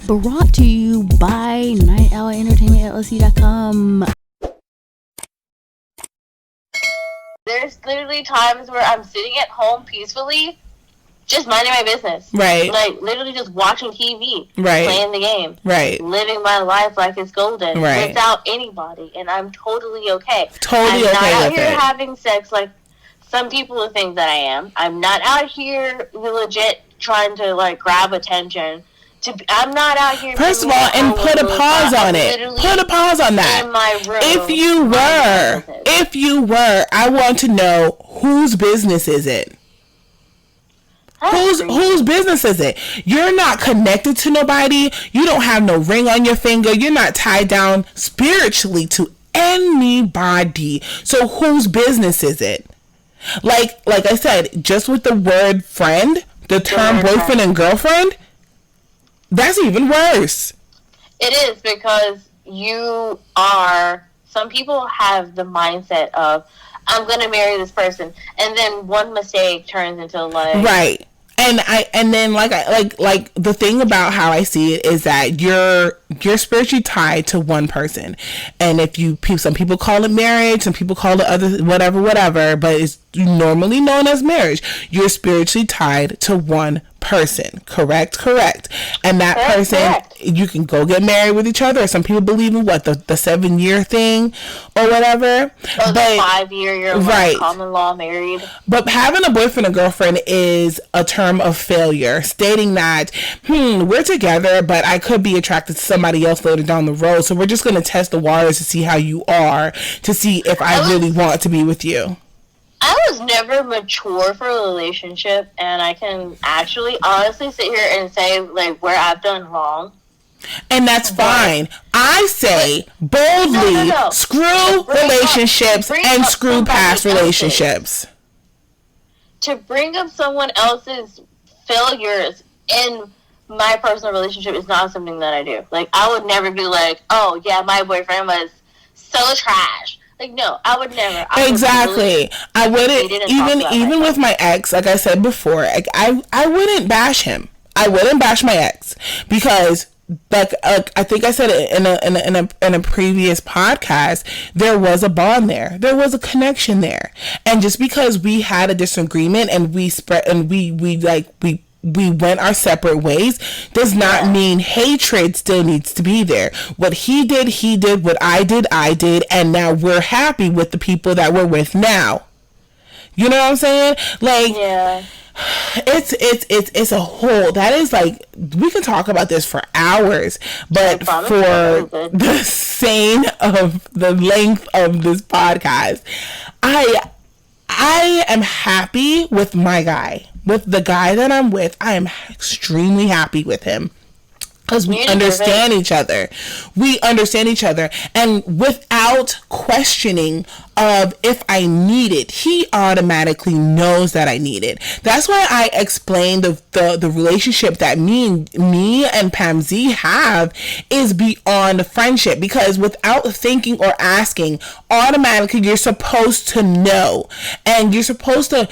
brought to you by Night Owl Entertainment LLC.com. There's literally times where I'm sitting at home peacefully, just minding my business. Right. Like, literally just watching TV. Right. Playing the game. Right. Living my life like it's golden. Right. Without anybody. And I'm totally okay. Totally okay with it. I'm not out here having sex like some people think that I am. I'm not out here legit trying to, like, grab attention. I'm not out here. First of all, and put a pause on it. Put a pause on that. In my room. If you were, I want to know whose business is it? Whose business is it? You're not connected to nobody. You don't have no ring on your finger. You're not tied down spiritually to anybody. So whose business is it? Like I said, just with the word friend, the term boyfriend and girlfriend, that's even worse. It is, because some people have the mindset of, I'm going to marry this person, and then one mistake turns into like... Right. And then like the thing about how I see it is that you're spiritually tied to one person, and some people call it marriage, some people call it other whatever, but it's normally known as marriage. You're spiritually tied to one person. Correct. And that person, you can go get married with each other. Some people believe in the 7-year thing or whatever. Or the 5-year, you're right. Common law married. But having a boyfriend or girlfriend is a term of failure, stating that, we're together, but I could be attracted to somebody else later down the road. So we're just going to test the waters to see how you are, to see if I really want to be with you. I was never mature for a relationship, and I can actually honestly sit here and say, like, where I've done wrong. And that's fine. I say boldly, screw relationships and screw past relationships. To bring up someone else's failures in my personal relationship is not something that I do. Like, I would never be like, oh, yeah, my boyfriend was so trash. Like, no, I would never. Exactly. I wouldn't, even with my ex, like I said before, like, I wouldn't bash him. I wouldn't bash my ex because, like I think I said it in a previous podcast, there was a bond there. There was a connection there. And just because we had a disagreement and we went our separate ways does not mean hatred still needs to be there. What he did, what I did, and now we're happy with the people that we're with now. You know what I'm saying? Like, it's a whole, that is like, we can talk about this for hours, but for the sake of the length of this podcast, I am happy with my guy. With the guy that I'm with, I am extremely happy with him. Because we understand each other. We understand each other. And without questioning of if I need it, he automatically knows that I need it. That's why I explained the relationship that me and Pam Z have is beyond friendship. Because without thinking or asking, automatically you're supposed to know. And you're supposed to...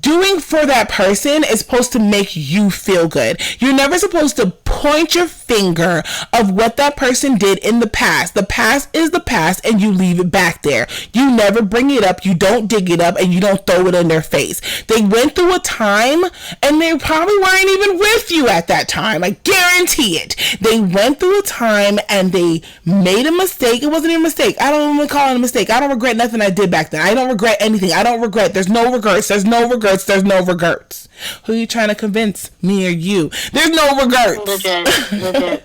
Doing for that person is supposed to make you feel good. You're never supposed to point your finger of what that person did in the past. The past is the past, and you leave it back there. You never bring it up, you don't dig it up, and you don't throw it in their face. They went through a time, and they probably weren't even with you at that time. I guarantee it. They went through a time, and they made a mistake. It wasn't even a mistake. I don't even call it a mistake. I don't regret nothing I did back then. I don't regret anything. I don't regret. There's no regrets. There's no regrets. Who are you trying to convince? Me or you? There's no regrets. Legit.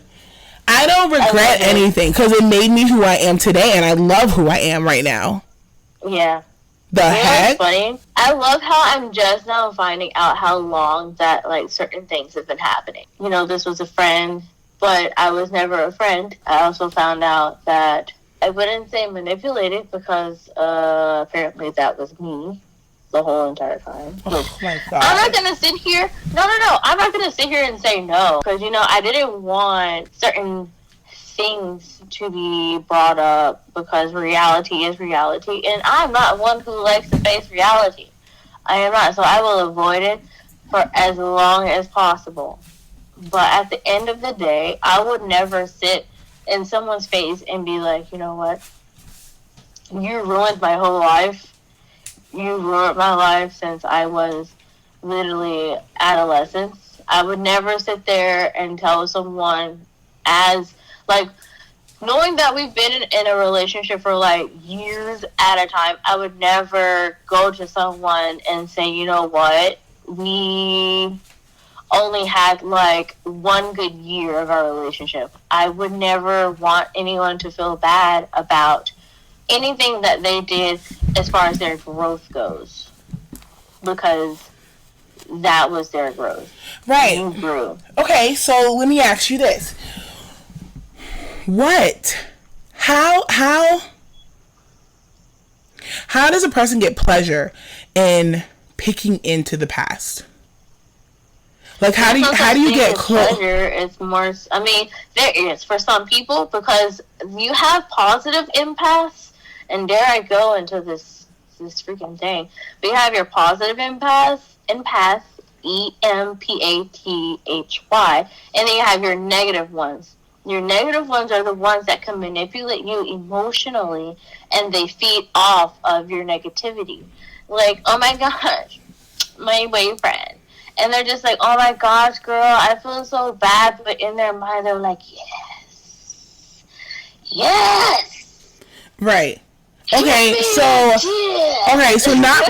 I don't regret anything because it made me who I am today, and I love who I am right now. Yeah. Heck? Funny. I love how I'm just now finding out how long that, like, certain things have been happening. You know, this was a friend, but I was never a friend. I also found out that I wouldn't say manipulated because apparently that was me the whole entire time. Oh my God. I'm not gonna sit here. No. I'm not gonna sit here and say no because, you know, I didn't want certain things to be brought up because reality is reality, and I'm not one who likes to face reality. I am not, so I will avoid it for as long as possible. But at the end of the day, I would never sit in someone's face and be like, you know what? You ruined my whole life. You ruined my life since I was literally adolescence. I would never sit there and tell someone as, like, knowing that we've been in a relationship for, like, years at a time, I would never go to someone and say, you know what? We only had, like, 1 good year of our relationship. I would never want anyone to feel bad about anything that they did as far as their growth goes, because that was their growth. Right. You grew. Okay, so let me ask you this. How does a person get pleasure in picking into the past? Like, how do you get pleasure? It's more, I mean, there is for some people, because you have positive empaths, and dare I go into this freaking thing, but you have your positive empaths, EMPATHY, and then you have your negative ones. Your negative ones are the ones that can manipulate you emotionally, and they feed off of your negativity. Like, oh my gosh, my boyfriend. And they're just like, oh my gosh, girl, I feel so bad. But in their mind, they're like, yes. Yes. Right. Okay, so not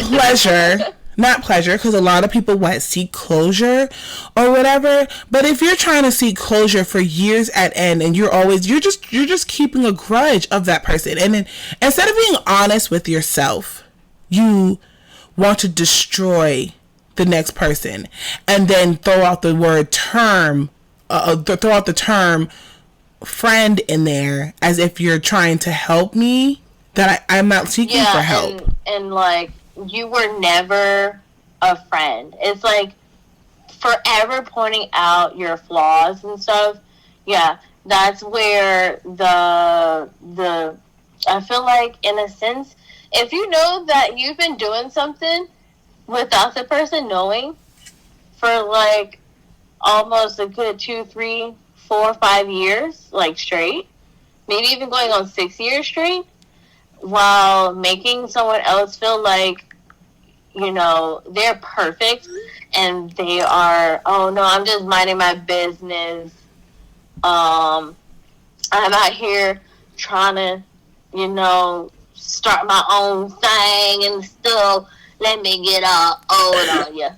pleasure, because a lot of people seek closure or whatever. But if you're trying to seek closure for years at end, and you're just keeping a grudge of that person, and then instead of being honest with yourself, you want to destroy the next person, and then throw out the term friend in there, as if you're trying to help me, that I'm not seeking for help. And like, you were never a friend. It's like forever pointing out your flaws and stuff. Yeah, that's where the I feel like, in a sense, if you know that you've been doing something without the person knowing for like almost a good 2, 3, 4, 5 years, like straight, maybe even going on 6 years straight, while making someone else feel like, you know, they're perfect and they are, oh no, I'm just minding my business. I'm out here trying to, you know, start my own thing and still let me get all old on you.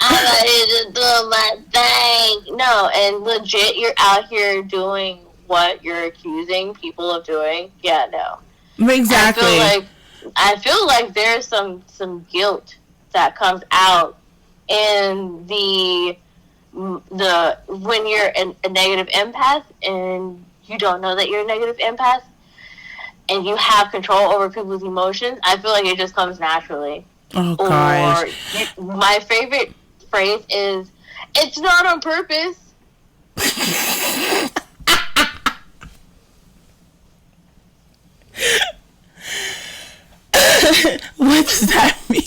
I'm out here just doing my thing. No, and legit, you're out here doing what you're accusing people of doing. Yeah, no. Exactly. I feel like there's some guilt that comes out in the when you're a negative empath and you don't know that you're a negative empath, and you have control over people's emotions. I feel like it just comes naturally. Oh, gosh. Or my favorite phrase is, it's not on purpose. What does that mean?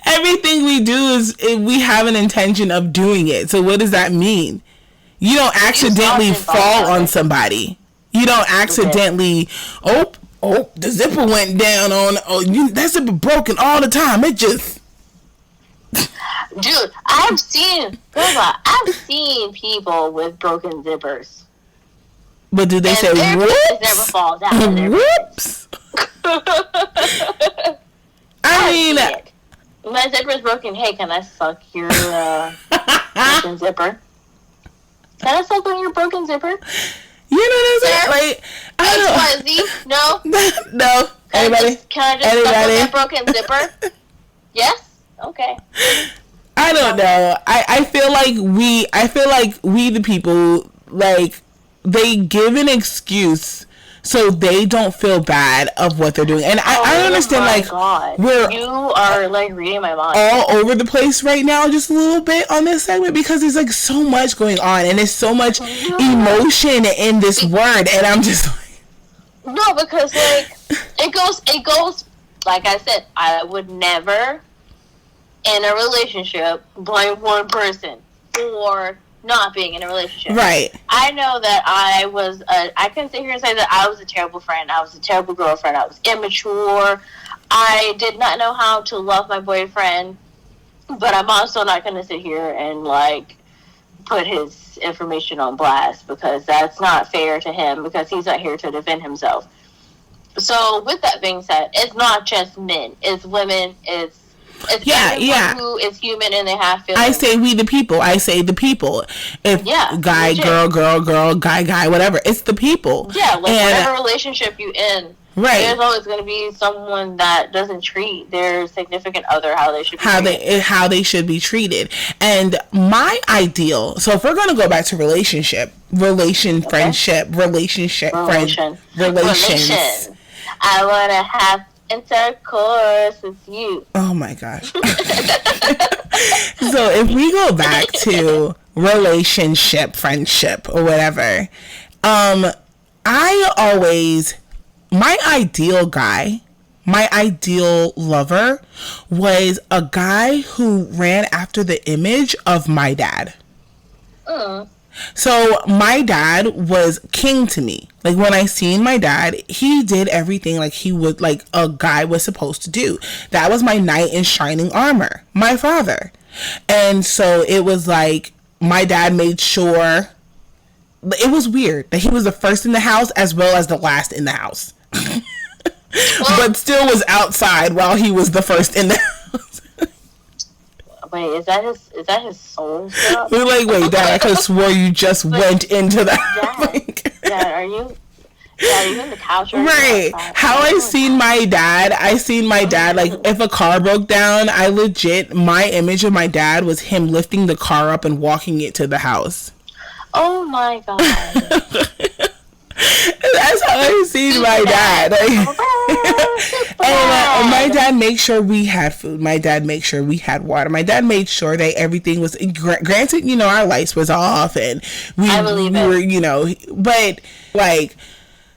Everything we do is we have an intention of doing it. So what does that mean? You don't accidentally fall on somebody. You don't accidentally, oh, the zipper went down on, that zipper broken all the time. It just... Dude, I've seen people with broken zippers. But do they say, whoops? Never falls out. Whoops. I mean... My zipper's broken. Hey, can I suck your broken zipper? Can I suck on your broken zipper? You know what I'm saying? Like, I don't know. No. Anybody? Can I just suck on that broken zipper? Yes? Okay. I don't know. I feel like we the people, like, they give an excuse so they don't feel bad of what they're doing. And I understand, like, God. You are, like, reading my mind. All over the place right now, just a little bit on this segment, because there's, like, so much going on, and there's so much emotion in this word, and I'm just like... No, because, like, it goes, like I said, I would never in a relationship blame one person for not being in a relationship. Right. I know that I can sit here and say that I was a terrible friend. I was a terrible girlfriend. I was immature. I did not know how to love my boyfriend. But I'm also not going to sit here and, like, put his information on blast, because that's not fair to him, because he's not here to defend himself. So, with that being said, it's not just men. It's women. It's everyone who is human and they have feelings. I say we the people. I say the people. If guy, legit. girl, guy, whatever. It's the people. Yeah, like whatever relationship you in. Right. There's always going to be someone that doesn't treat their significant other how they should be treated. How they should be treated. And my ideal, so if we're going to go back to relationship, relations. I want to have intercourse with you. Oh my gosh. So if we go back to relationship, friendship, or whatever, my ideal guy, my ideal lover was a guy who ran after the image of my dad. So my dad was king to me. Like, when I seen my dad, he did everything like he would, like a guy was supposed to do. That was my knight in shining armor, my father. And so it was like my dad made sure. It was weird that he was the first in the house as well as the last in the house. But still was outside while he was the first in the house. Wait, is that his soul stuff? We're like, wait, Dad, I could have swore you just went into the house. Dad, are you in the couch or right? How I seen my dad, like, if a car broke down, my image of my dad was him lifting the car up and walking it to the house. Oh my God. That's how I seen my dad. And my dad made sure we had food. My dad made sure we had water. My dad made sure that everything was, granted, our lights was off and we were, but like,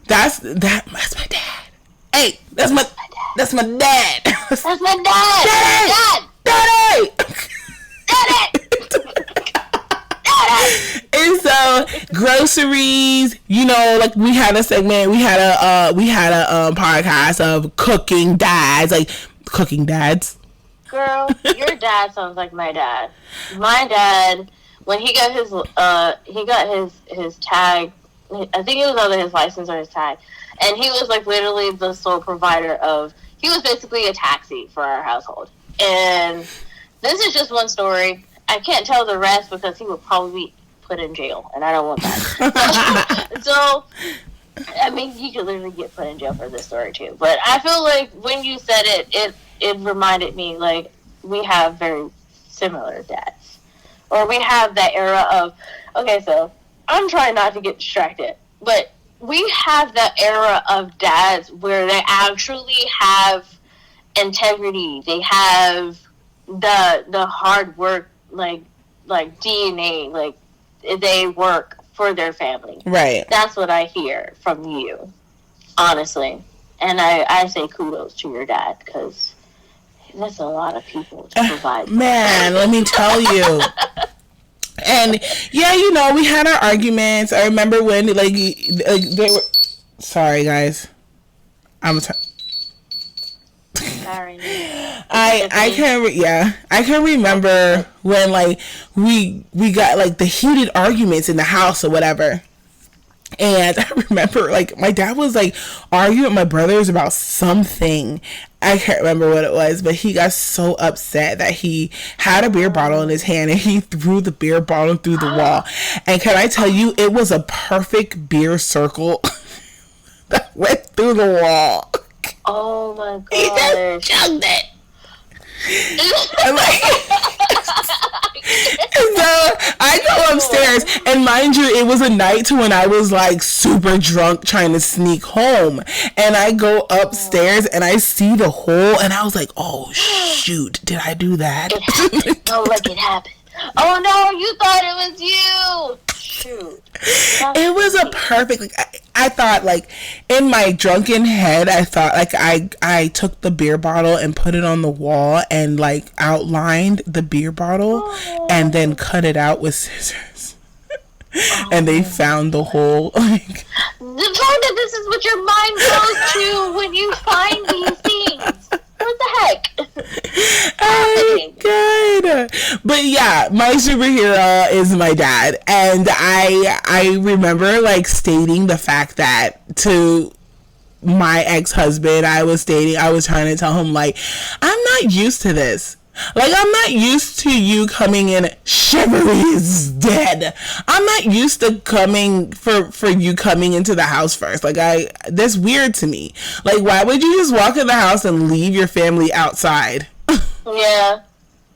that's my dad. Hey, that's my dad. That's my dad. Daddy! And so groceries, like we had a segment, we had a podcast of cooking dads. Girl, your dad sounds like my dad. My dad, when he got his tag, I think it was either his license or his tag, and he was like literally the sole provider he was basically a taxi for our household. And this is just one story. I can't tell the rest because he would probably be put in jail, and I don't want that. So, I mean, he could literally get put in jail for this story too. But I feel like when you said it reminded me, like, we have very similar dads. Or we have that era of, okay, so I'm trying not to get distracted, but we have that era of dads where they actually have integrity. They have the hard work, like DNA, like they work for their family. Right. That's what I hear from you, honestly. And I say kudos to your dad, because that's a lot of people to provide. Man, let me tell you. And yeah, we had our arguments. I remember when they were. Sorry, guys. Sorry. I can remember when like we got like the heated arguments in the house or whatever. And I remember like my dad was like arguing with my brothers about something. I can't remember what it was, but he got so upset that he had a beer bottle in his hand and he threw the beer bottle through the wall. And can I tell you, it was a perfect beer circle that went through the wall. Oh my God. He just chugged it. And so I go upstairs, and mind you, it was a night to when I was like super drunk trying to sneak home, and I go upstairs and I see the hole, and I was like, oh shoot, did I do that? Oh, look, it happened. Oh no, you thought it was you. shoot. It was a perfect, like, I thought, like, in my drunken head, I thought, like, I took the beer bottle and put it on the wall and, like, outlined the beer bottle and then cut it out with scissors. And they found the whole, like... Jordan, this is what your mind goes to when you find these things. What the heck? Oh god. But yeah, my superhero is my dad, and I remember like stating the fact that to my ex-husband, I was trying to tell him, like, I'm not used to this. Like, I'm not used to you coming in, Chivalry is dead. I'm not used to coming for you coming into the house first. Like, that's weird to me. Like, why would you just walk in the house and leave your family outside? Yeah.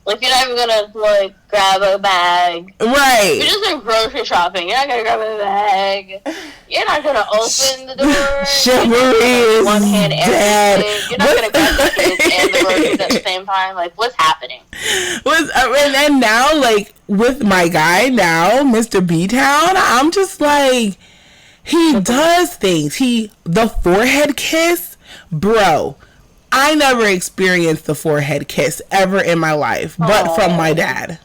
Like, you're not even gonna, like, grab a bag. Right. You're just like grocery shopping. You're not gonna grab a bag. You're not gonna open the door. Chivalry is one hand dead. Everything. You're not gonna grab the kids and the groceries at the same time. Like, what's happening? And now, like, with my guy now, Mr. B-Town, I'm just like, he does things. The forehead kiss, bro. I never experienced the forehead kiss ever in my life, but from my dad.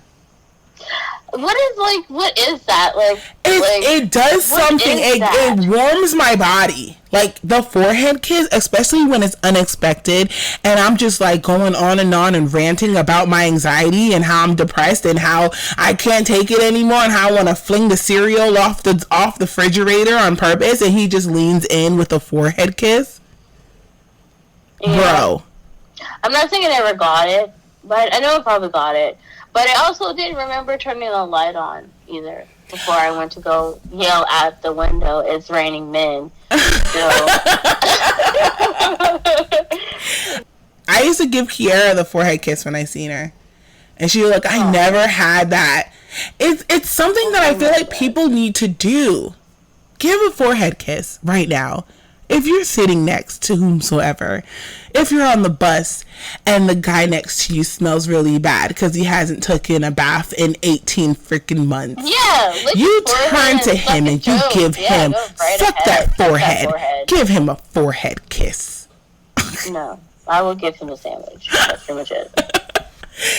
What is that? Like, it does something. It warms my body. Like, the forehead kiss, especially when it's unexpected, and I'm just like going on and ranting about my anxiety and how I'm depressed and how I can't take it anymore and how I want to fling the cereal off the refrigerator on purpose, and he just leans in with a forehead kiss. Yeah. Bro. I'm not saying I never got it, but I know I probably got it. But I also didn't remember turning the light on either before I went to go yell at the window, it's raining men. So. I used to give Kiara the forehead kiss when I seen her. And she was like, I never had that. It's something that I feel like people need to do. Give a forehead kiss right now. If you're sitting next to whomsoever, if you're on the bus and the guy next to you smells really bad because he hasn't taken a bath in 18 freaking months, you turn to him and you give him, fuck that forehead, give him a forehead kiss. No, I will give him a sandwich. That's pretty much it.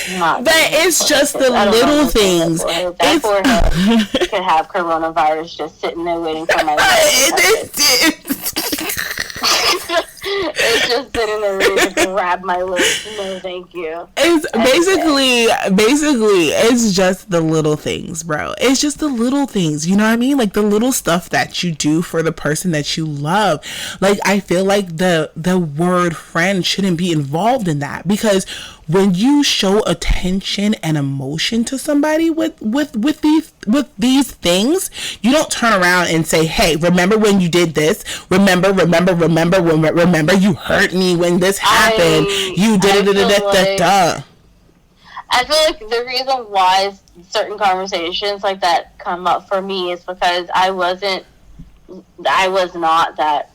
That is just the little things. That forehead could have coronavirus just sitting there waiting for my It's just sitting there ready to grab my lips. No, thank you. It's basically, it's just the little things, bro. It's just the little things. You know what I mean? Like the little stuff that you do for the person that you love. Like, I feel like the word friend shouldn't be involved in that, because when you show attention and emotion to somebody with these things, you don't turn around and say, hey, remember when you did this? Remember you hurt me when this happened. You did it. I feel like the reason why certain conversations like that come up for me is because I was not that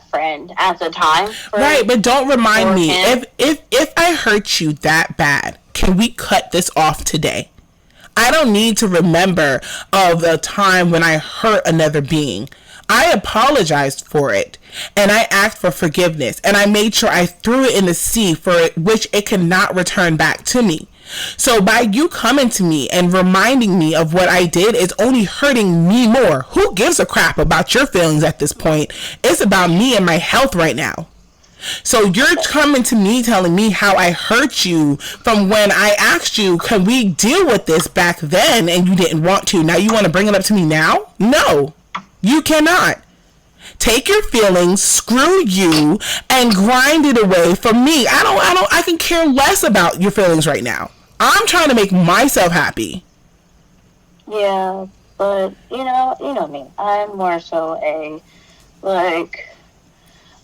friend at the time. Right, but don't remind me. If I hurt you that bad, can we cut this off today? I don't need to remember of the time when I hurt another being. I apologized for it, and I asked for forgiveness, and I made sure I threw it in the sea for it, which it cannot return back to me. So by you coming to me and reminding me of what I did is only hurting me more. Who gives a crap about your feelings at this point? It's about me and my health right now. So you're coming to me telling me how I hurt you from when I asked you, can we deal with this back then, and you didn't want to. Now you want to bring it up to me now? No, you cannot. Take your feelings, screw you, and grind it away from me. I can care less about your feelings right now. I'm trying to make myself happy. Yeah, but you know me. I'm more so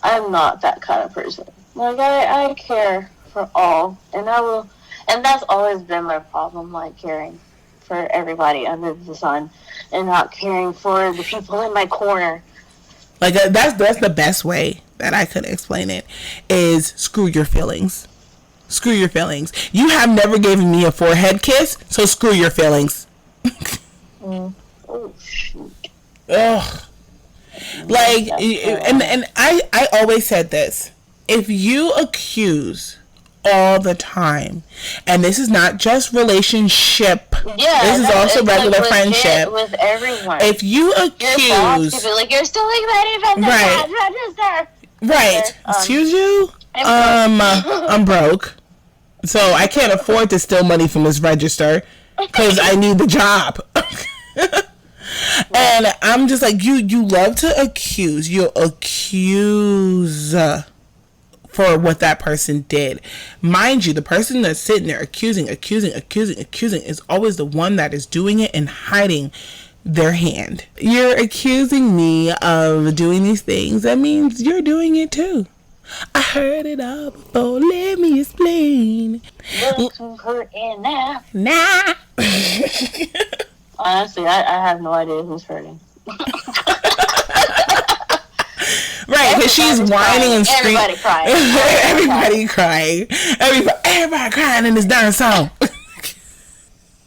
I'm not that kind of person. Like, I care for all, and I will, and that's always been my problem, like caring for everybody under the sun and not caring for the people in my corner. Like, that's the best way that I could explain it, is screw your feelings. Screw your feelings. You have never given me a forehead kiss, so screw your feelings. Well, Oh shoot. Ugh. Like, and I always said this. If you accuse all the time, and this is not just relationship, this is also regular like friendship with everyone. If you accuse, you're still like right, excuse you, I'm broke, so I can't afford to steal money from this register because I need the job. And I'm just like, you love to accuse. You accuse for what that person did. Mind you, the person that's sitting there accusing is always the one that is doing it and hiding their hand. You're accusing me of doing these things. That means you're doing it too. I heard it all before. Let me explain. Look who's hurting now. Nah. Honestly, I have no idea who's hurting. Right, because she's whining and screaming. Everybody crying. Everybody crying. Everybody crying in this darn song.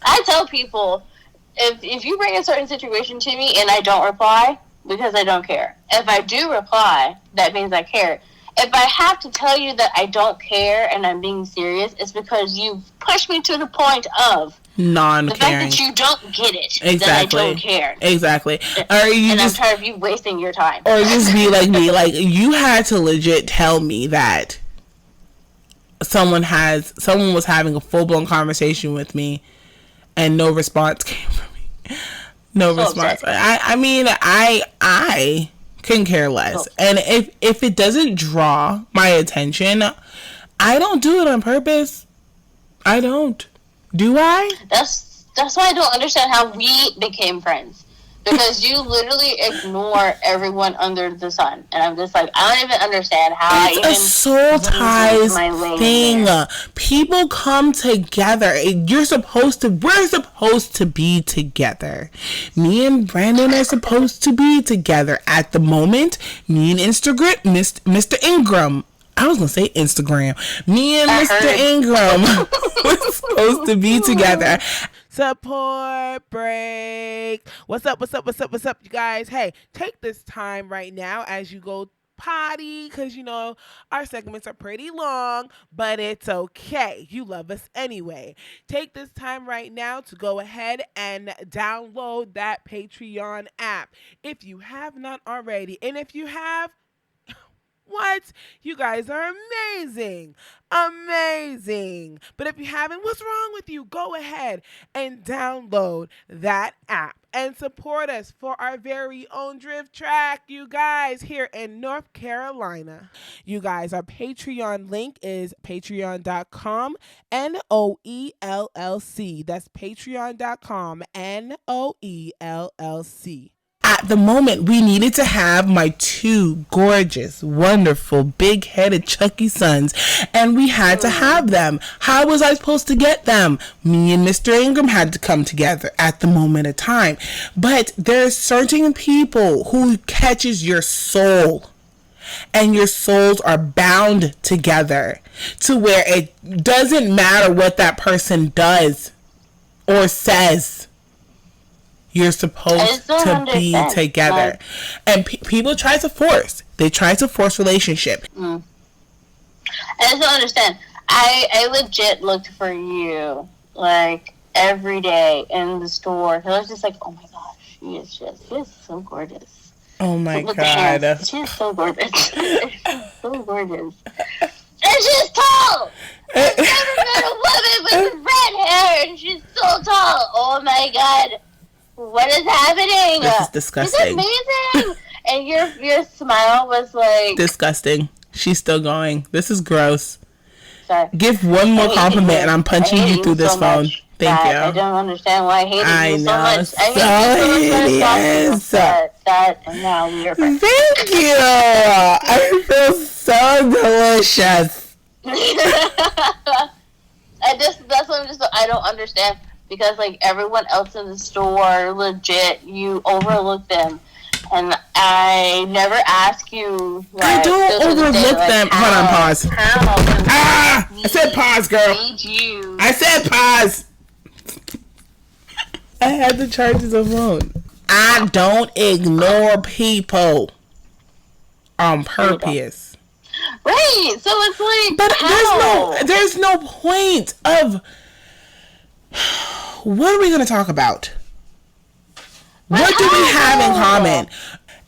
I tell people, if you bring a certain situation to me and I don't reply, because I don't care. If I do reply, that means I care. If I have to tell you that I don't care and I'm being serious, it's because you've pushed me to the point of non-caring. The fact that you don't get it, exactly. That I don't care. Exactly. Or you and just, I'm tired of you wasting your time. Or just be like me. Like, you had to legit tell me that someone was having a full-blown conversation with me and no response came from me. No response. I mean, I couldn't care less. And if it doesn't draw my attention, I don't do it on purpose. I don't. Do I? That's why I don't understand how we became friends. Because you literally ignore everyone under the sun. And I'm just like, I don't even understand how it's a soul ties thing. People come together. We're supposed to be together. Me and Brandon are supposed to be together. At the moment, me and Mr. Ingram. I was going to say Instagram. Me and Mr. Ingram were supposed to be together. Support break. What's up, you guys? Hey, take this time right now as you go potty, because, you know, our segments are pretty long, but it's okay. You love us anyway. Take this time right now to go ahead and download that Patreon app if you have not already. And if you have, what? You guys are amazing. Amazing. But if you haven't, what's wrong with you? Go ahead and download that app and support us for our very own drift track, you guys, here in North Carolina. You guys, our Patreon link is patreon.com NOELLC. That's patreon.com NOELLC. At the moment, we needed to have my two gorgeous, wonderful, big-headed Chucky sons, and we had to have them. How was I supposed to get them? Me and Mr. Ingram had to come together at the moment of time. But there's certain people who catches your soul, and your souls are bound together to where it doesn't matter what that person does or says. You're supposed to be together. And people try to force. They try to force relationship. I just don't understand. I legit looked for you, like, every day in the store. I was just like, oh my gosh, she is so gorgeous. Oh my God. She's so gorgeous. She's so gorgeous. And she's tall! I've never met a woman with red hair and she's so tall. Oh my God. What is happening? This is disgusting. It's amazing. And your smile was like disgusting. She's still going. This is gross. Sorry. Give one more compliment and I'm punching you through this phone. Thank you. I don't understand why I hated you so much. I hate you so much. That and now we are friends. Thank you. I feel so delicious. I don't understand. Because, like, everyone else in the store, legit, you overlook them. And I never ask you. Like, I don't overlook them. Hold on, pause. I said pause, girl. I said pause. I had to charge the phone. I don't ignore people on purpose. Right. So it's like, but how? there's no point of, what are we going to talk about? What do we have in common?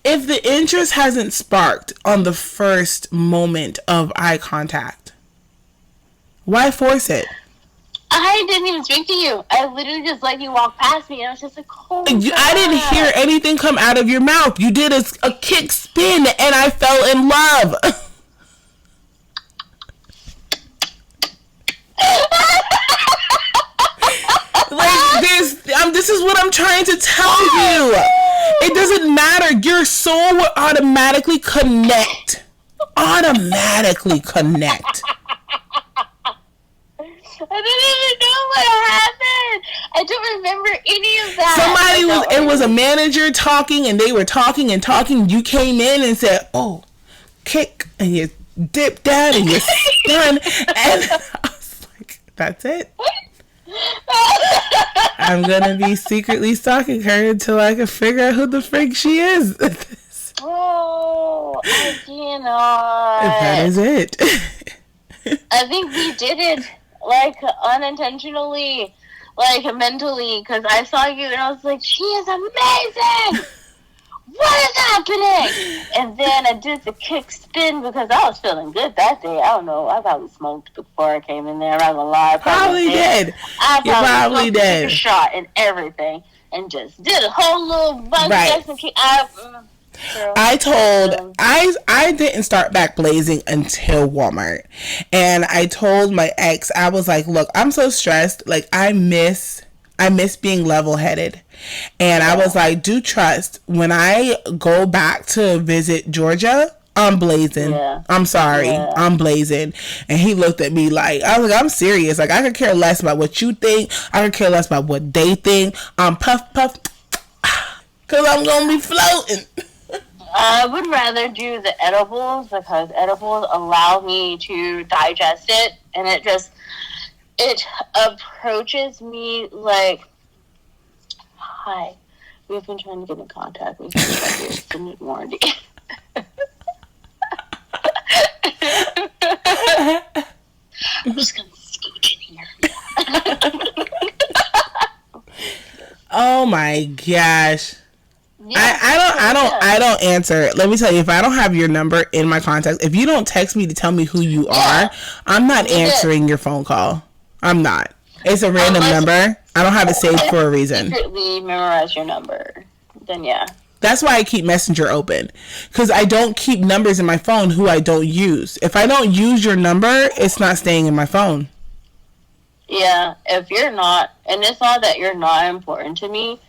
If the interest hasn't sparked on the first moment of eye contact, why force it? I didn't even speak to you. I literally just let you walk past me, and I was just like, oh, I didn't hear anything come out of your mouth. You did a kick spin, and I fell in love. This is what I'm trying to tell you. It doesn't matter. Your soul will automatically connect. Automatically connect. I didn't even know what happened. I don't remember any of that. It was a manager talking, and they were talking and talking. You came in and said, oh, kick, and you dipped down and you spun. And I was like, that's it. I'm gonna be secretly stalking her until I can figure out who the freak she is. Oh, I cannot. That is it. I think we did it, like, unintentionally, like, mentally, because I saw you and I was like, she is amazing! What is happening? And then I did the kick spin because I was feeling good that day. I don't know. I probably smoked before I came in there. I'm not gonna lie. I probably did. I probably did. Took a shot and everything and just did a whole little bunch of kick. I didn't start back blazing until Walmart. And I told my ex, I was like, look, I'm so stressed. Like, I miss being level-headed. And I was like, do trust, when I go back to visit Georgia, I'm blazing. Yeah. I'm sorry. Yeah. I'm blazing. And he looked at me like, I was like, I'm serious. Like, I could care less about what you think. I could care less about what they think. I'm puff, because I'm going to be floating. I would rather do the edibles because edibles allow me to digest it. And it approaches me like, hi, we've been trying to get in contact with you about your extended warranty. I'm just gonna scooch in here. Oh my gosh. Yeah, I don't answer. Let me tell you, if I don't have your number in my contacts, if you don't text me to tell me who you are, I'm not answering your phone call. I'm not. It's a random number. I don't have it saved for a reason. Secretly memorize your number. Then yeah. That's why I keep Messenger open. Because I don't keep numbers in my phone who I don't use. If I don't use your number, it's not staying in my phone. Yeah, if you're not, and it's not that you're not important to me,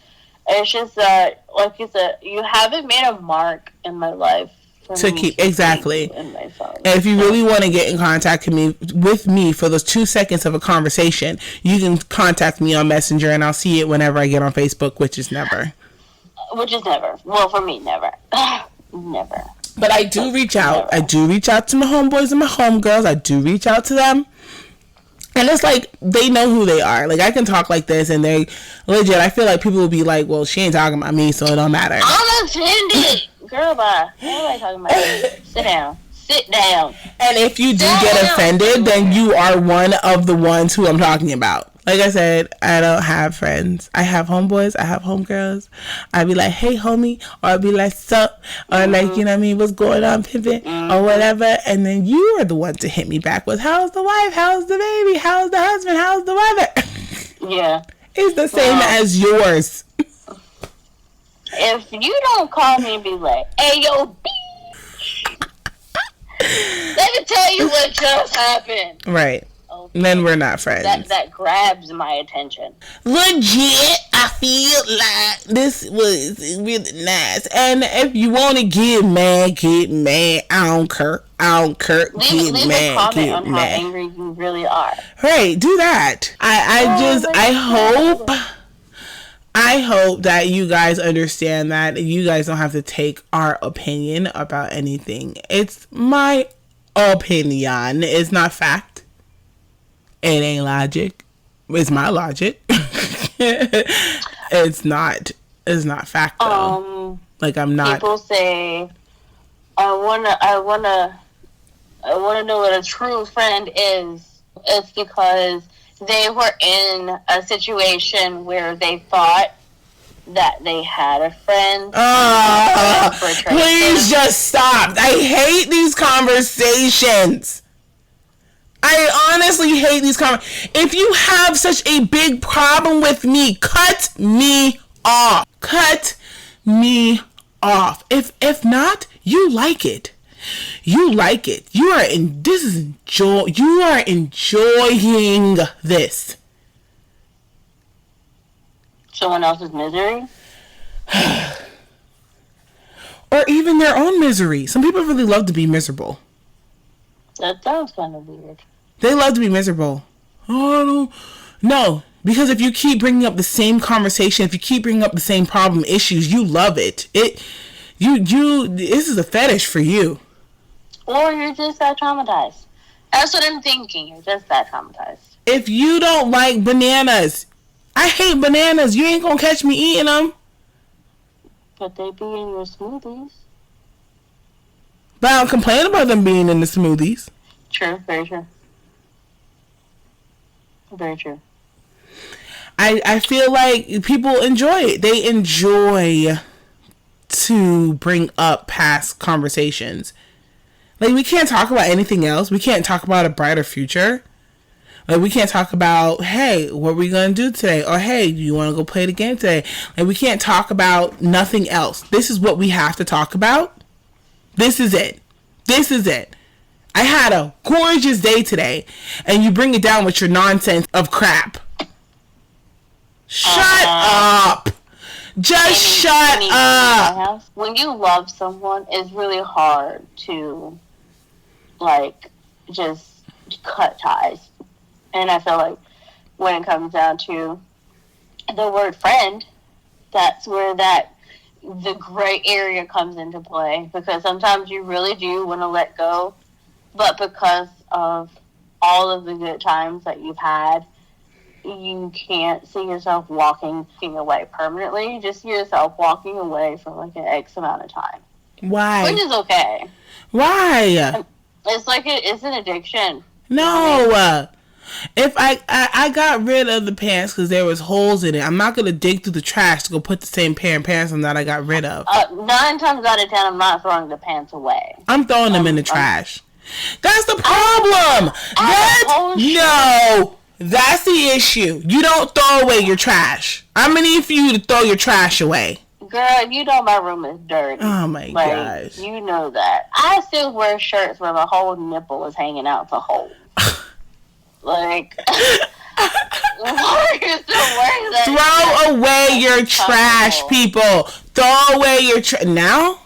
it's just that, like you said, you haven't made a mark in my life. To keep exactly. In my phone. And if you really want to get in contact with me for those 2 seconds of a conversation, you can contact me on Messenger, and I'll see it whenever I get on Facebook, which is never. Well, for me, never. Never. But I do reach out. Never. I do reach out to my homeboys and my homegirls. I do reach out to them. And it's like, they know who they are. Like, I can talk like this, and they legit, I feel like people will be like, well, she ain't talking about me, so it don't matter. I'm offended. Girl, bye. Nobody talking about you. Sit down. And if you do get offended, then you are one of the ones who I'm talking about. Like I said, I don't have friends. I have homeboys. I have homegirls. I'd be like, hey, homie. Or I'd be like, sup? Or like, you know what I mean? What's going on, pimpin'? Or whatever. And then you are the one to hit me back with, how's the wife? How's the baby? How's the husband? How's the weather? Yeah. It's the same as yours. If you don't call me and be like, hey, yo, bitch, let me tell you what just happened. Right. Okay. Then we're not friends. That grabs my attention. Legit, I feel like this was really nice. And if you want to get mad, get mad. I don't care. Leave a comment on how angry you really are. Right, do that. I hope that you guys understand that you guys don't have to take our opinion about anything. It's my opinion. It's not fact. It ain't logic. It's my logic. It's not It's not fact though. Like I'm not. People say, I wanna know what a true friend is. It's because they were in a situation where they thought that they had a friend. Please just stop. I hate these conversations. I honestly hate these conversations. If you have such a big problem with me, cut me off. Cut me off. If not, you like it. You like it. You are enjoying this. Someone else's misery? Or even their own misery. Some people really love to be miserable. That sounds kind of weird. They love to be miserable. Oh, no. Because if you keep bringing up the same conversation, if you keep bringing up the same problem issues, you love it. This is a fetish for you. Or you're just that traumatized. That's what I'm thinking. You're just that traumatized. If you don't like bananas, I hate bananas. You ain't gonna catch me eating them. But they be in your smoothies. But I don't complain about them being in the smoothies. True. Very true. Very true. I feel like people enjoy it. They enjoy to bring up past conversations. Like, we can't talk about anything else. We can't talk about a brighter future. Like, we can't talk about, hey, what are we going to do today? Or, hey, do you want to go play the game today? Like, we can't talk about nothing else. This is what we have to talk about. This is it. This is it. I had a gorgeous day today, and you bring it down with your nonsense of crap. Shut up. Just shut up. When you love someone, it's really hard to, like, just cut ties. And I feel like when it comes down to the word friend, that's where the gray area comes into play. Because sometimes you really do want to let go, but because of all of the good times that you've had, you can't see yourself walking away permanently. You just see yourself walking away for like an X amount of time. Why? Which is okay. Why? It's like it's an addiction. No. You know, if I got rid of the pants because there was holes in it, I'm not going to dig through the trash to go put the same pair of pants on that I got rid of. 9 times out of 10, I'm not throwing the pants away. I'm throwing them in the trash. That's the problem. No. That's the issue. You don't throw away your trash. I'm going to need for you to throw your trash away. Girl, you know my room is dirty. Oh my gosh. You know that. I still wear shirts where my whole nipple is hanging out the hole. Like, why are you still wearing that? Throw away your trash, people. Throw away your trash. Now,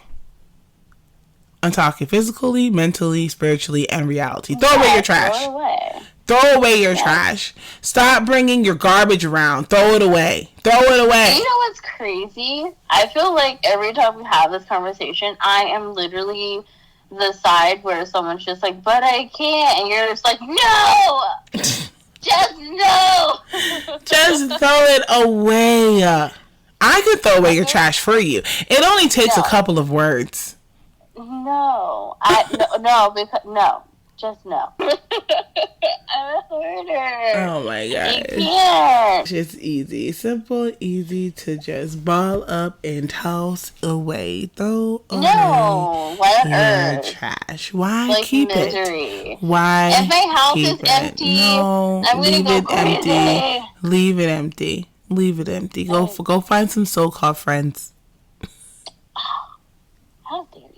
I'm talking physically, mentally, spiritually, and reality. Throw away your trash. Throw it away. Throw away your trash. Stop bringing your garbage around. Throw it away. Throw it away. You know what's crazy? I feel like every time we have this conversation, I am literally the side where someone's just like, but I can't. And you're just like, no! Just no! Just throw it away. I could throw away your trash for you. It only takes a couple of words. No. Just no. I'm a hoarder. Oh my gosh. You can't. It's easy. Simple, easy to just ball up and toss away. Throw away your trash. Why like keep misery. it? Why if my house keep is empty, No, I'm leave gonna it go crazy. empty. Leave it empty. Leave it empty. Go find some so-called friends. How dare you?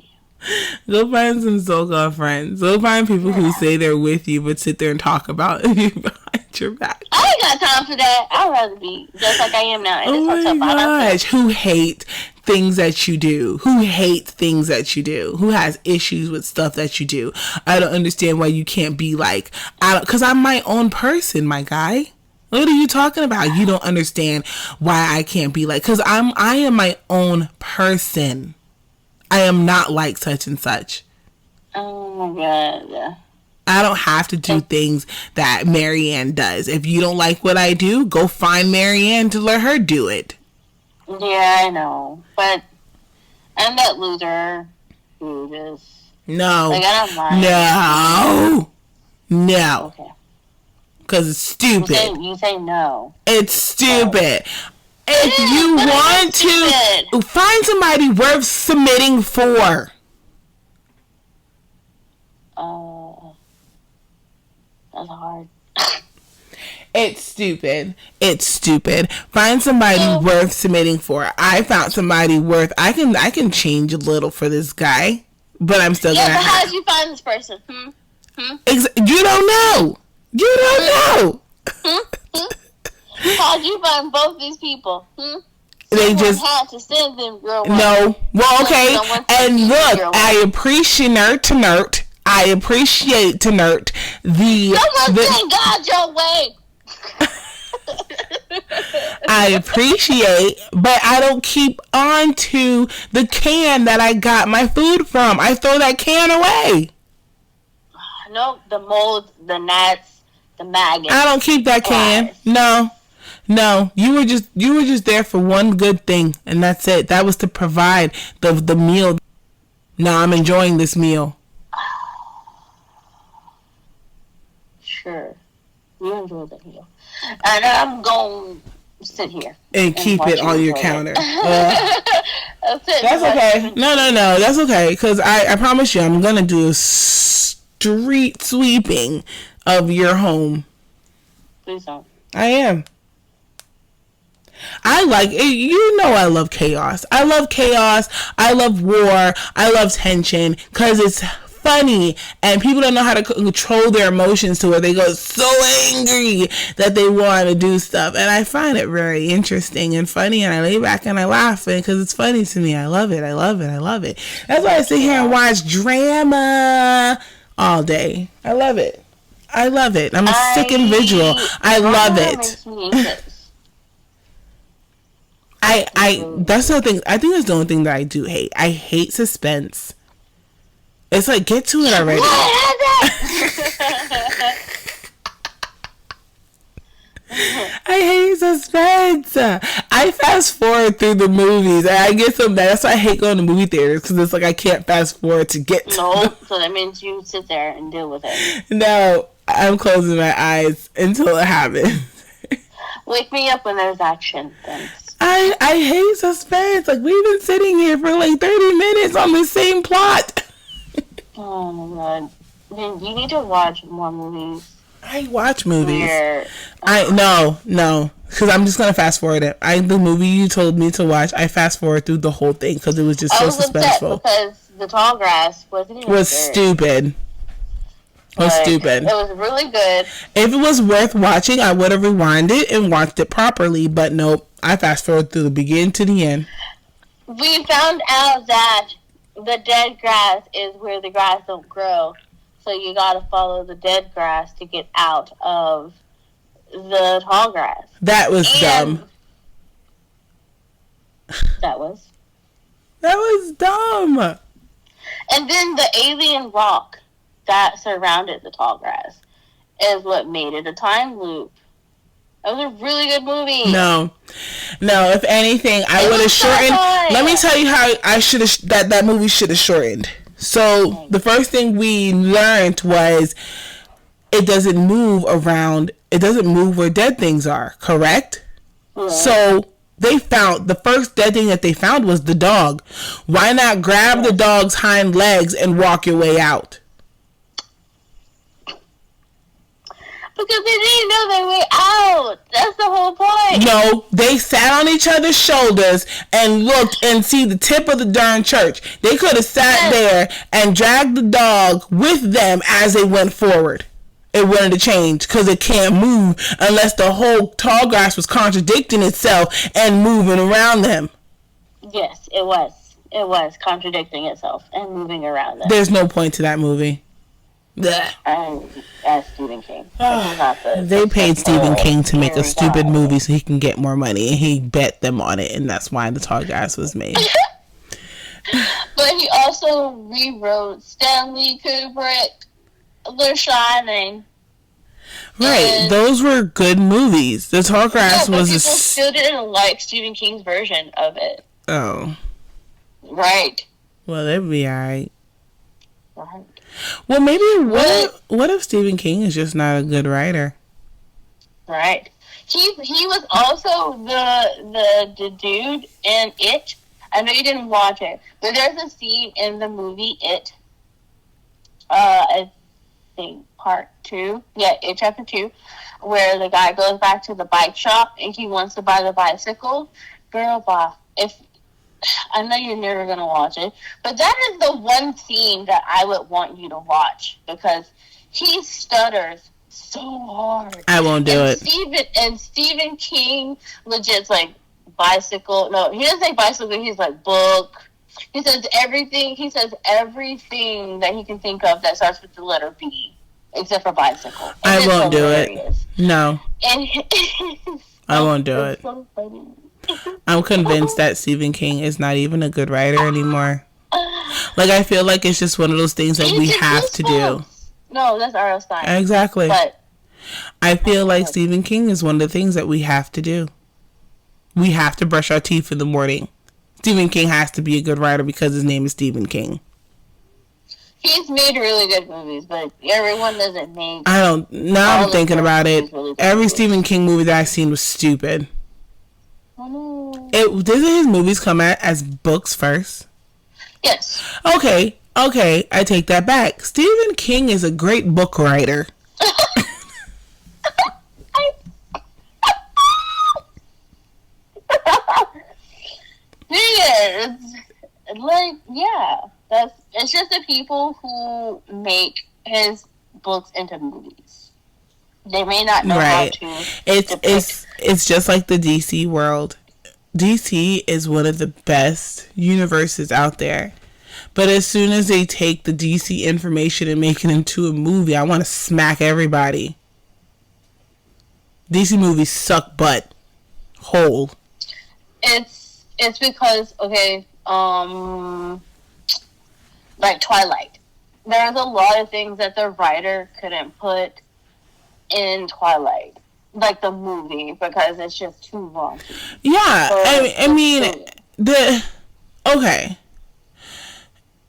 Go find some so-called friends. Go find people who say they're with you but sit there and talk about you behind your back. I ain't got time for that. I'd rather be just like I am now. And Oh my gosh. Who hate things that you do? Who hates things that you do? Who has issues with stuff that you do? I don't understand why you can't be like, because I'm my own person, my guy. What are you talking about? You don't understand why I can't be like, because I am my own person. I am not like such and such. Oh my God. I don't have to do things that Marianne does. If you don't like what I do, go find Marianne to let her do it. Yeah, I know. But I'm that loser who just... No. Like, I don't mind. No. Okay. Because it's stupid. You say no. It's stupid. If you want to, find somebody worth submitting for. That's hard. It's stupid. Find somebody worth submitting for. I found somebody worth. I can change a little for this guy, but I'm still gonna. Yeah, but how did you find this person? You don't know. How did you find both these people? They just had to send them real no. Well, okay. And look, I appreciate to nerd Someone God your way. I appreciate, but I don't keep on to the can that I got my food from. I throw that can away. No, the molds, the gnats, the maggots. I don't keep that can. No. You were just there for one good thing, and that's it. That was to provide the meal. Now I'm enjoying this meal. Sure. You enjoy the meal. And I'm going to sit here. And keep it on your counter. That's okay. No. That's okay. Because I promise you, I'm going to do a street sweeping of your home. Please don't. I am. I like it. You know I love chaos. I love war. I love tension. Because it's funny, and people don't know how to control their emotions to where they go so angry that they want to do stuff, and I find it very interesting and funny, and I lay back and I laugh because it's funny to me. I love it. That's why I sit here and watch drama all day. I love it. I'm a sick individual. I love it. That's the thing. I think that's the only thing that I do hate. I hate suspense. It's like, get to it already. I hate suspense. I fast forward through the movies, and I get so mad. That's why I hate going to movie theaters, because it's like I can't fast forward to get to so that means you sit there and deal with it. No, I'm closing my eyes until it happens. Wake me up when there's action. Thanks. I hate suspense. Like, we've been sitting here for like 30 minutes on the same plot. Oh my god. You need to watch more movies. I watch movies. No, because I'm just gonna fast forward it. The movie you told me to watch, I fast forward through the whole thing because it was just so suspenseful. Because the tall grass was stupid. It was really good. If it was worth watching, I would have rewinded and watched it properly. But nope, I fast forward through the beginning to the end. We found out that the dead grass is where the grass don't grow. So you gotta follow the dead grass to get out of the tall grass. That was dumb. That was dumb. And then the alien rock that surrounded the tall grass is what made it a time loop. That was a really good movie. No. If anything, I would have shortened. Let me tell you how I should have. That movie should have shortened. So the first thing we learned was it doesn't move around. It doesn't move where dead things are. Correct. Yeah. So they found the first dead thing that they found was the dog. Why not grab the dog's hind legs and walk your way out? Because they didn't know their way out. That's the whole point. No, they sat on each other's shoulders and looked and see the tip of the darn church. They could have sat there and dragged the dog with them as they went forward. It wouldn't have changed because it can't move unless the whole tall grass was contradicting itself and moving around them. Yes, it was. It was contradicting itself and moving around them. There's no point to that movie. As Stephen King. They paid Stephen King to make a stupid movie so he can get more money, and he bet them on it, and that's why the tall grass was made. But he also rewrote Stanley Kubrick, The Shining. Right. And those were good movies. The Tallgrass but was people still didn't like Stephen King's version of it. Oh. Right. Well, that'd be alright. Right. Well, maybe what if Stephen King is just not a good writer? Right. He was also the dude in It. I know you didn't watch it, but there's a scene in the movie It. I think part 2. Yeah, It chapter 2, where the guy goes back to the bike shop and he wants to buy the bicycle. Girl, Bob, if I know you're never gonna watch it, but that is the one scene that I would want you to watch because he stutters so hard. I won't do it. Stephen King legit's like bicycle. No, he doesn't say bicycle. He's like book. He says everything. He says everything that he can think of that starts with the letter B, except for bicycle. And I won't do hilarious. it. No, And I won't do it. So funny. I'm convinced that Stephen King is not even a good writer anymore. Like, I feel like it's just one of those things that we have to do. No, that's R.L. Stein. Exactly. But I feel like Stephen King is one of the things that we have to do. We have to brush our teeth in the morning. Stephen King has to be a good writer because his name is Stephen King. he's made really good movies, but everyone doesn't make. I don't. Now I'm thinking about it. Really Every Stephen King movie that I've seen was stupid. Oh, no. Doesn't his movies come out as books first? Yes. Okay, I take that back. Stephen King is a great book writer. Yeah, it's like, yeah, it's just the people who make his books into movies. They may not know how to. It's just like the DC world. DC is one of the best universes out there. But as soon as they take the DC information and make it into a movie, I want to smack everybody. DC movies suck butt. Whole. It's because, okay, like Twilight. There's a lot of things that the writer couldn't put in Twilight. Like the movie, because it's just too long. Yeah, So I mean,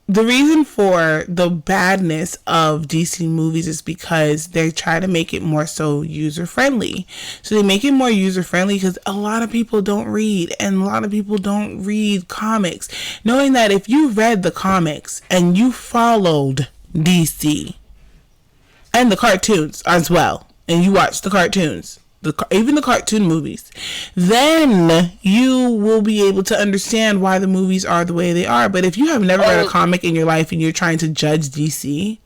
the reason for the badness of DC movies is because they try to make it more so user-friendly. So they make it more user-friendly because a lot of people don't read, and a lot of people don't read comics. Knowing that if you read the comics and you followed DC and the cartoons as well, and you watched the cartoons, even the cartoon movies, then you will be able to understand why the movies are the way they are. But if you have never read a comic in your life and you're trying to judge DC,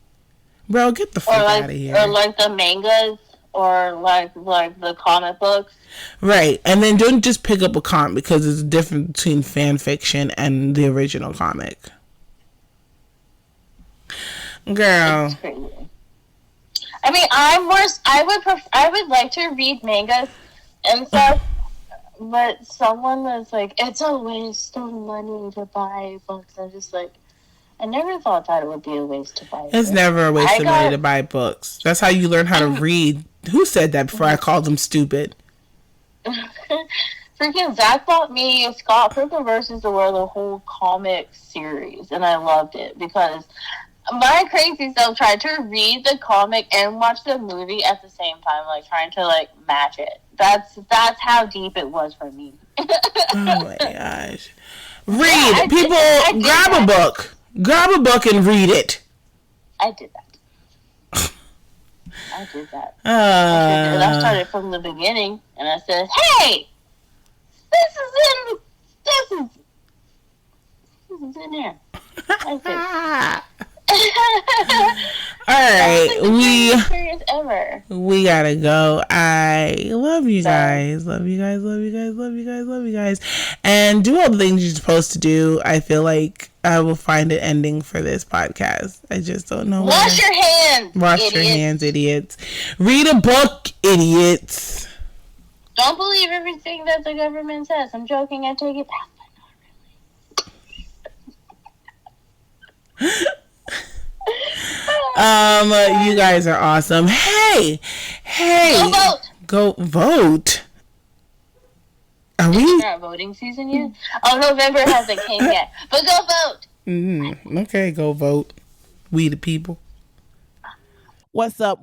bro, get the fuck out of here. Or like the mangas, or like the comic books. Right, and then don't just pick up a comic because there's a difference between fan fiction and the original comic. Girl. It's crazy. I mean, I would like to read mangas and stuff, but someone was like, it's a waste of money to buy books. I'm just like, I never thought that it would be a waste to buy books. It's never a waste of money to buy books. That's how you learn how to read. Who said that before I called them stupid? Freaking Zach bought me Scott Pilgrim vs. the World, the whole comic series, and I loved it because my crazy self tried to read the comic and watch the movie at the same time, like trying to like match it. That's how deep it was for me. Oh my gosh. Read. People, grab a book. Grab a book and read it. I did that. I started from the beginning, and I said, hey, this is in here. Alright, we gotta go. I love you guys. Love you guys. And do all the things you're supposed to do. I feel like I will find an ending for this podcast. I just don't know. Wash your hands. Wash your hands, idiots. Read a book, idiots. Don't believe everything that the government says. I'm joking. I take it back, but not really. You guys are awesome. Hey, go vote. Are we? It's not voting season yet. Oh, November hasn't came yet, but go vote. Okay, go vote. We the people. What's up,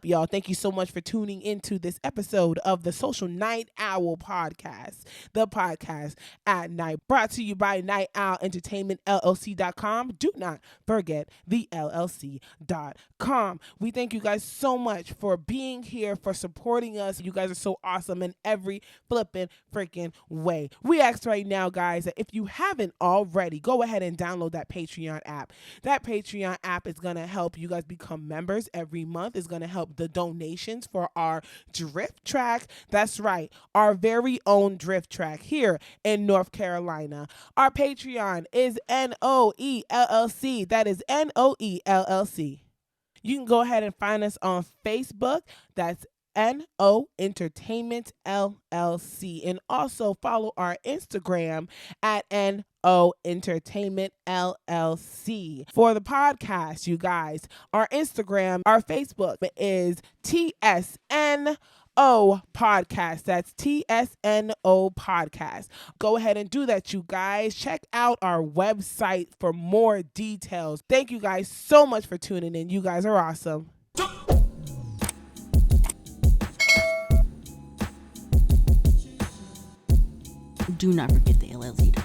y'all? Thank you so much for tuning into this episode of the Social Night Owl Podcast, the podcast at night, brought to you by Night Owl Entertainment LLC.com. Do not forget the LLC.com. We thank you guys so much for being here, for supporting us. You guys are so awesome in every flipping freaking way. We ask right now, guys, that if you haven't already, go ahead and download that Patreon app. That Patreon app is going to help you guys become members every month. Is going to help the donations for our drift track. That's right, our very own drift track here in North Carolina. Our Patreon is NOELLC. That is NOELLC. You can go ahead and find us on Facebook. That's NO Entertainment LLC. And also follow our Instagram at NO Entertainment LLC. For the podcast, you guys, our Instagram, our Facebook is TSNO Podcast. That's TSNO Podcast. Go ahead and do that, you guys. Check out our website for more details. Thank you guys so much for tuning in. You guys are awesome. Do not forget the LLC.